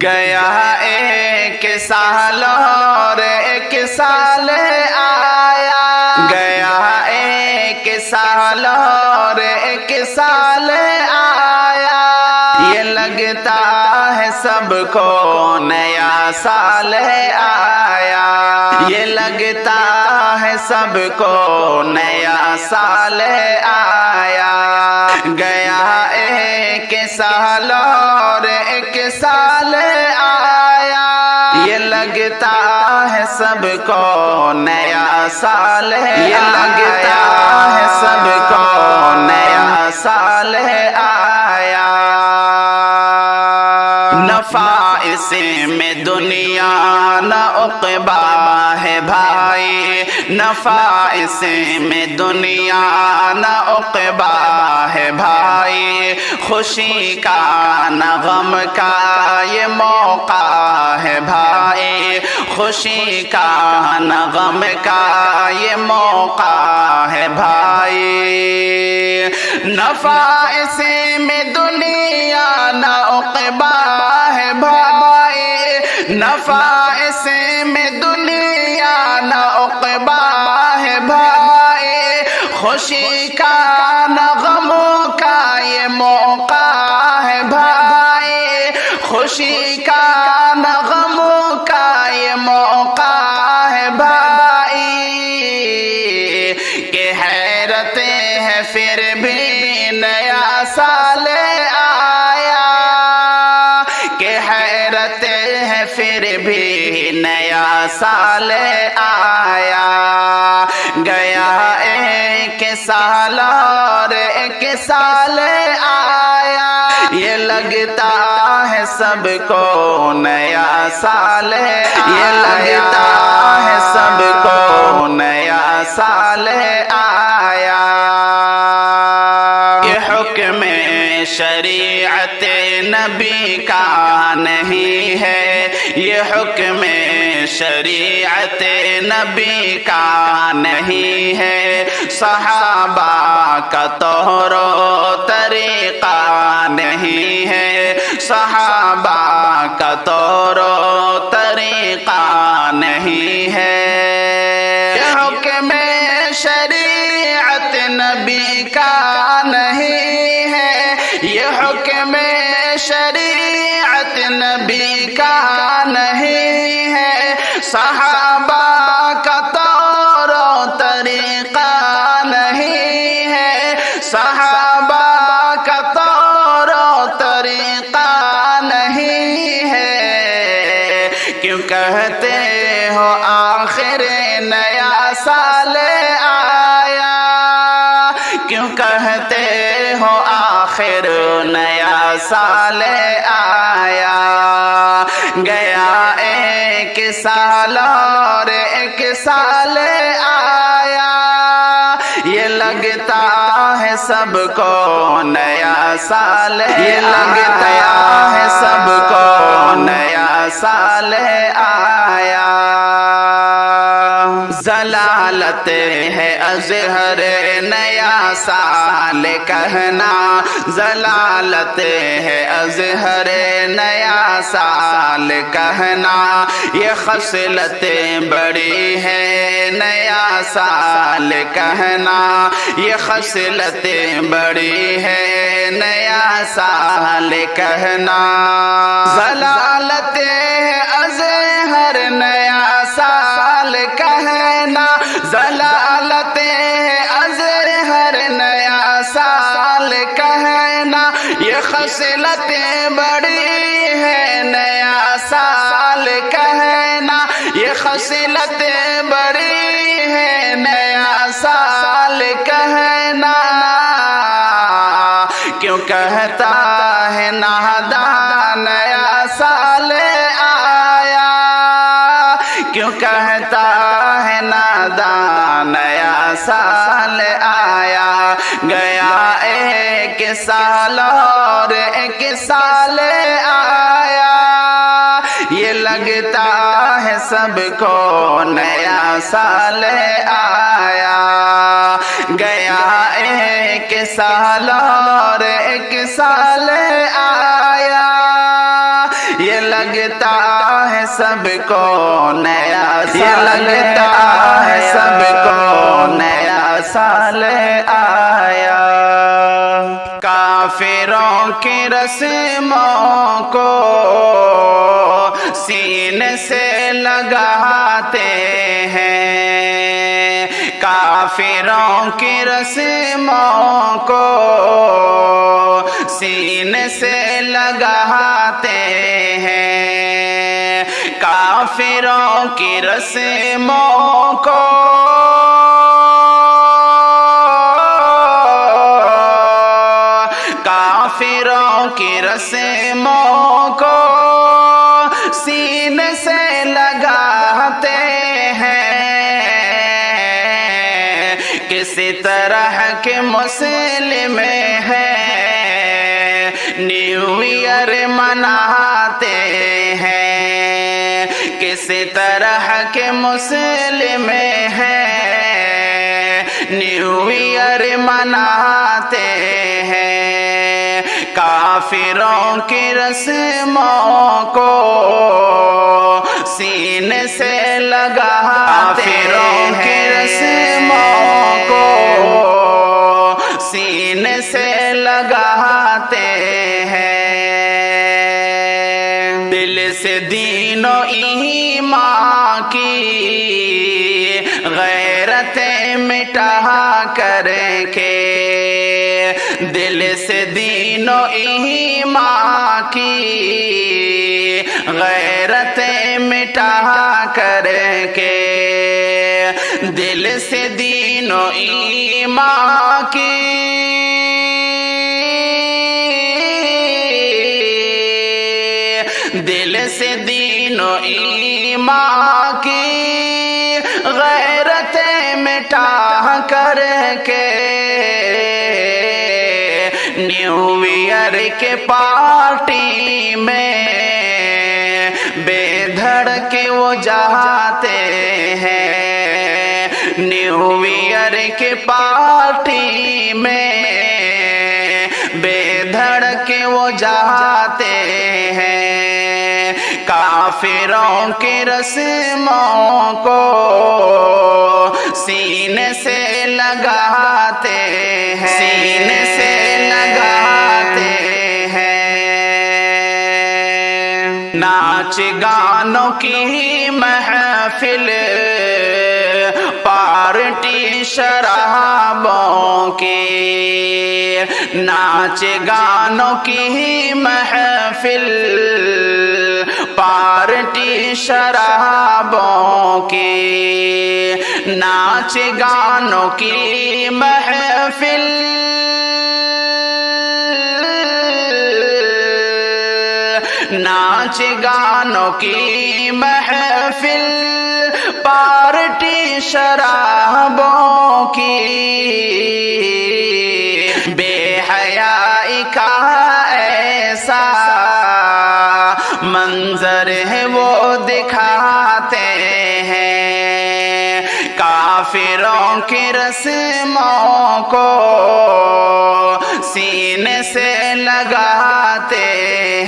گیا ایک سال اور ایک سال آیا، گیا ایک سال اور ایک سال آیا، یہ لگتا ہے سب کو نیا سال آیا، یہ لگتا ہے سب کو نیا سال آیا، گیا ایک سال اور ایک سال آیا، یہ لگتا ہے سب کو نیا سال، یہ لگتا ہے سب کو نیا سال آیا۔ نفع اس میں دنیا نہ عقبیٰ ہے بھائی، نفع اس میں دنیا نہ عقبیٰ ہے بھائی، خوشی کا نہ غم کا یہ موقع ہے بھائی، خوشی کا نہ غم کا یہ موقع ہے بھائی، نفع اس میں دنیا نہ عقبیٰ ہے بھائی، نفع اس میں دنیا نہ عقبیٰ ہے بھائی، خوشی کا نہ غموں کا یہ موقع ہے بھائی، خوشی کا نہ غموں کا یہ موقع ہے بھائی، کہ حیرت ہے پھر بھی نیا سال آیا، کہ حیرت ہے پھر بھی نیا سال آیا، گیا ایک سال اور ایک سال آیا، یہ لگتا ہے سب کو نیا سال، یہ لگتا ہے سب کو نیا سال آیا، یہ حکم شریعت نبی کا نہیں ہے، یہ حکم شریعت نبی کا نہیں ہے، صحابہ کا طور و طریقہ نہیں ہے، صحابہ کا طور و طریقہ نہیں ہے، یہ حکم شریعت نبی کا نہیں ہے، یہ حکم شریعت نبی کا نہیں ہے، صحابہ کا طور و طریقہ نہیں ہے، صحابہ کا طور و طریقہ نہیں ہے، کیوں کہتے ہو آخر نیا سال آیا، کیوں کہتے ہو آخر نیا سال آیا، گیا ایک سال اور ایک سال آیا، یہ لگتا ہے سب کو نیا سال، یہ لگتا ہے سب کو نیا سال آیا، ضلالت ہے ازہر نیا سال کہنا، ضلالت ہے ازہر نیا سال کہنا، یہ خصلت بڑی ہے نیا سال کہنا، یہ خصلت بڑی ہے نیا سال کہنا، ضلالت ہے ازہر نیا سال کہنا، ضلالت ہے ازہر نیا سال کہنا، یہ خصلت بڑی ہے نیا سال کہنا، یہ خصلت بڑی ہے نیا سال کہنا، کیوں کہتا ہے نادان نیا سال آیا، کیوں کہتا ہے نادان نیا سال آیا، گیا ایک سال اور ایک سال آیا، یہ لگتا ہے سب کو نیا سال آیا، گیا ایک سال اور ایک سال آیا، یہ لگتا ہے سب کو نیا سال، یہ لگتا ہے سب کو نیا سال آیا۔ کافروں کی رسموں کو سینے سے لگاتے ہیں، کافروں کی رسموں کو سینے سے لگاتے ہیں، کافروں کی رسموں کو کافروں کی رسموں کو سینے سے لگاتے ہیں، کسی طرح کے مسلم ہیں نیو ایئر مناتے ہیں، کسی طرح کے مسلم ہیں نیو ایئر مناتے ہیں، کافروں کی رسموں کو سینے سے لگاتے ہیں، کافروں کی رسموں کو سینے سے لگاتے ہیں، دل سے دین و ایمان کی غیرتیں مٹا کر کے، دل سے دین و ایمان کی غیرتیں مٹا کر کے، دل سے دین و ایمان کی دل سے دین و ایمان کی غیرتیں مٹا کر کے، نیو ایئر کے پارٹی میں بے دھڑ کے وہ جاتے ہیں، نیو ایئر کے پارٹی میں بے دھڑ کے وہ جاتے ہیں، کافروں کی رسموں کو سینے سے لگاتے ہیں، سینے سے لگاتے ہیں، ناچ گانوں کی محفل پارٹی شرابوں کی، ناچ گانوں کی محفل پارٹی شرابوں کی، ناچ گانوں کی محفل ناچ گانوں کی محفل پارٹی شرابوں کی، بے حیائی کا ایسا منظر ہے وہ دکھاتے ہیں، کافروں کی رسموں کو سینے سے لگاتے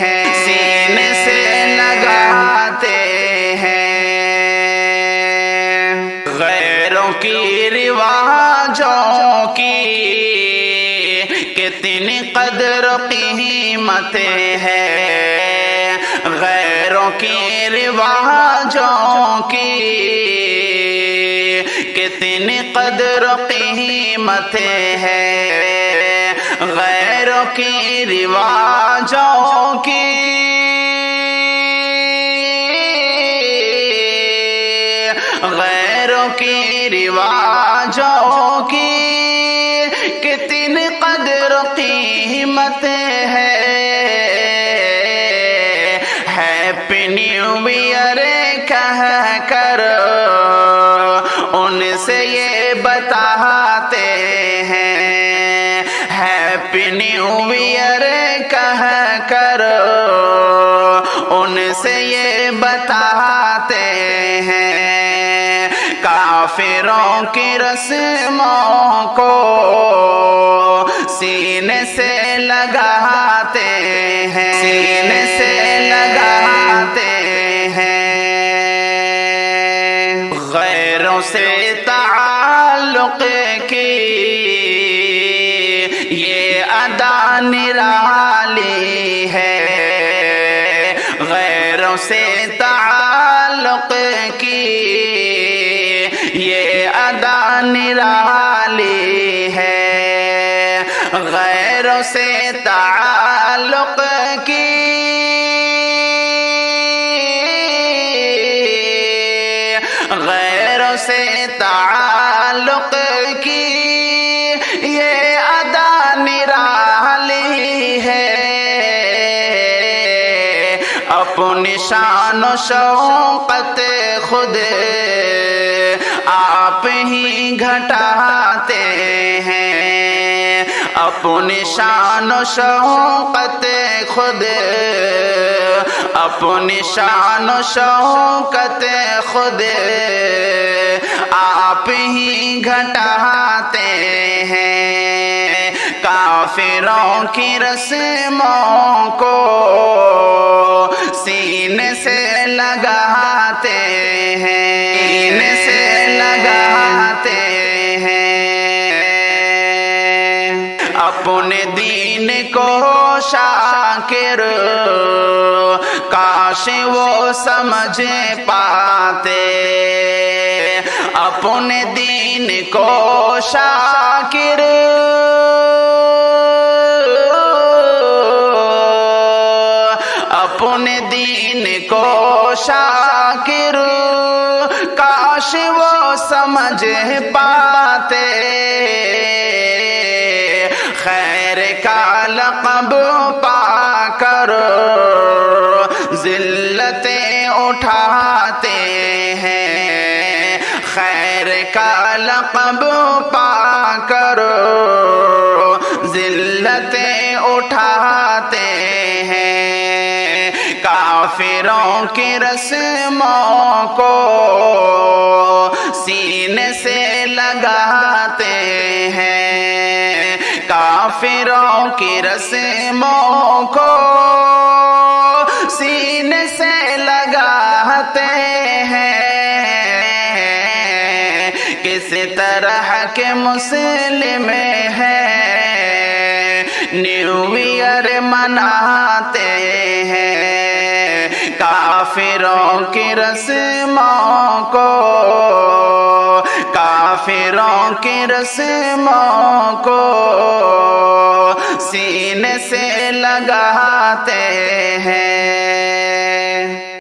ہیں، سینے سے لگاتے ہیں، غیروں کی رواجوں کی کتنی قدر قیمت ہے، غیروں کی رواجوں کی کتنی قدر قیمت ہے، غیروں کی رواجوں کی غیروں کی رواجوں کی کتنی قدر قیمت ہے، ہیپی نیو ایئر کہہ کر ان سے یہ بتاتے ہیں، ہیپی نیو ایئر کہہ کر ان سے یہ بتاتے ہیں، کافروں کی رسموں کو سینے سے لگاتے ہیں، سینے سے لگاتے ہیں، غیروں سے تعلق کی یہ ادا نرالی ہے، غیروں سے تعلق کی یہ ادا نرالی ہے، غیروں سے تعلق کی غیروں سے تعلق کی یہ ادا نرالی ہے، اپنی شان و شوقت خود آپ ہی گھٹاتے ہیں، اپنی شان و شوقت خود اپنی شان و شوقت خود آپ ہی گھٹاتے ہیں، کافروں کی رسموں کو سینے سے لگاتے ہیں، سینے سے لگاتے ہیں، اپنے دین کو شاکر کاش وہ سمجھ پاتے، اپنے دین کو شاکر اپنے دین کو شاکر کاش وہ سمجھ پاتے، خیر کا لقب پا کر ذلتیں اٹھاتے ہیں، خیر کا لقب پا کر ذلتیں اٹھاتے ہیں، کافروں کی رسموں کو سینے سے لگاتے ہیں، کافروں کی رسموں کو سینے سے لگاتے ہیں، کس طرح کے مسلم ہیں نیو ایئر مناتے ہیں، کافروں کی رسموں کو کافروں کی رسموں کو سینے سے لگاتے ہیں،